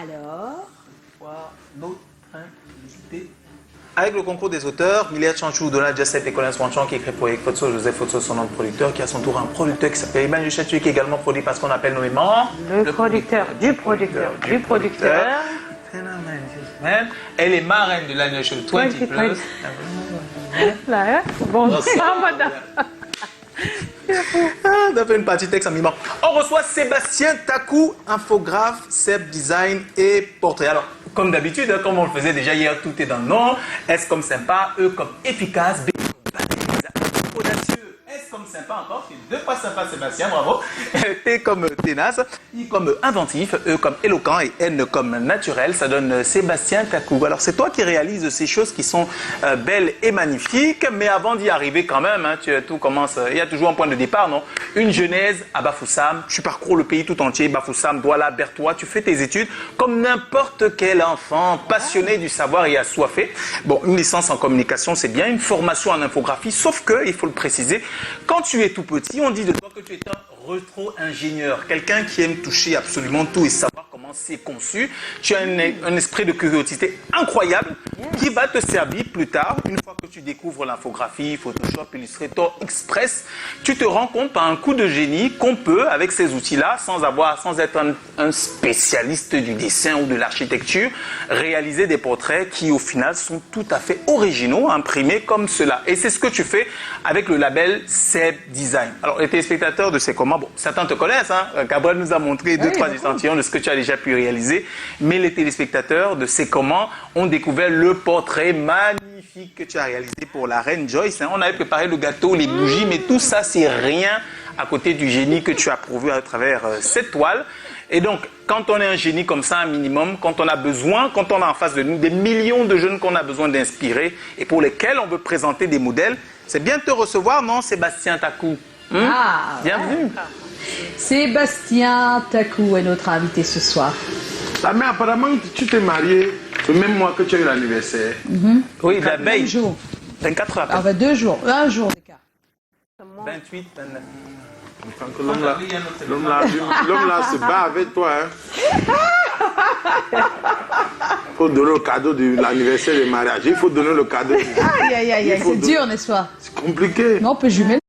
Alors avec le concours des auteurs, Milia Chanchou, Donald Joseph et Colin Swanchan qui écrit pour Fotso, Joseph Fotso, son nom de producteur, qui a à son tour un producteur qui s'appelle Emmanuel Chatué, qui est également produit par ce qu'on appelle nommément le producteur du producteur du producteur. Elle est marraine de l'année show 20 plus. Là, hein? Bonsoir, madame. On a fait une partie texte en mimant. On reçoit Sébastien Takou, infographe, Seb Design et portrait. Alors, comme d'habitude, hein, comme on le faisait déjà hier, tout est dans le nom. S comme sympa, E comme efficace, B comme audacieux, S comme sympa encore, c'est 2 fois sympa Sébastien, bravo. T comme tenace, I comme inventif, E comme éloquent et N comme naturel. Ça donne Sébastien Takou. Alors c'est toi qui réalises ces choses qui sont belles et magnifiques, mais avant d'y arriver quand même, hein, tout commence, il y a toujours un point de départ, non? Une genèse à Bafoussam, tu parcours le pays tout entier, Bafoussam, Douala, Berthois, tu fais tes études comme n'importe quel enfant passionné du savoir et assoiffé. Bon, une licence en communication, c'est bien, une formation en infographie, sauf que, il faut le préciser, quand tu es tout petit, on dit de toi que tu es un rétro-ingénieur, quelqu'un qui aime toucher absolument tout et savoir comment c'est conçu. Tu as un esprit de curiosité incroyable qui va te servir plus tard, une fois que tu découvres l'infographie, Photoshop, Illustrator, Express, tu te rends compte par un coup de génie qu'on peut, avec ces outils-là, sans être un spécialiste du dessin ou de l'architecture, réaliser des portraits qui, au final, sont tout à fait originaux, imprimés comme cela. Et c'est ce que tu fais avec le label Seb Design. Alors, les téléspectateurs de ces commandes, bon, certains te connaissent, hein. Gabriel nous a montré 2-3 échantillons de ce que tu as déjà pu réaliser, mais les téléspectateurs de ces commandes ont découvert le portrait magnifique que tu as réalisé pour la reine Joyce. Hein. On avait préparé le gâteau, les bougies, mais tout ça, c'est rien à côté du génie que tu as prouvé à travers cette toile. Et donc, quand on est un génie comme ça, un minimum, quand on a besoin, quand on a en face de nous des millions de jeunes qu'on a besoin d'inspirer et pour lesquels on veut présenter des modèles, c'est bien de te recevoir, non, Sébastien Takou? Bienvenue. Sébastien Takou est notre invité ce soir. Ah, mais apparemment, tu t'es marié le même mois que tu as eu l'anniversaire. Oui, la veille. 20 jours. 24 heures. Ah, bah, 2 jours. 1 jour d'écart. 28, 29. L'homme là se bat avec toi. Hein. Il faut donner le cadeau de l'anniversaire du mariage. Il faut donner le cadeau. Aïe, aïe, aïe, c'est dur, n'est-ce pas? C'est compliqué. Mais on peut jumeler.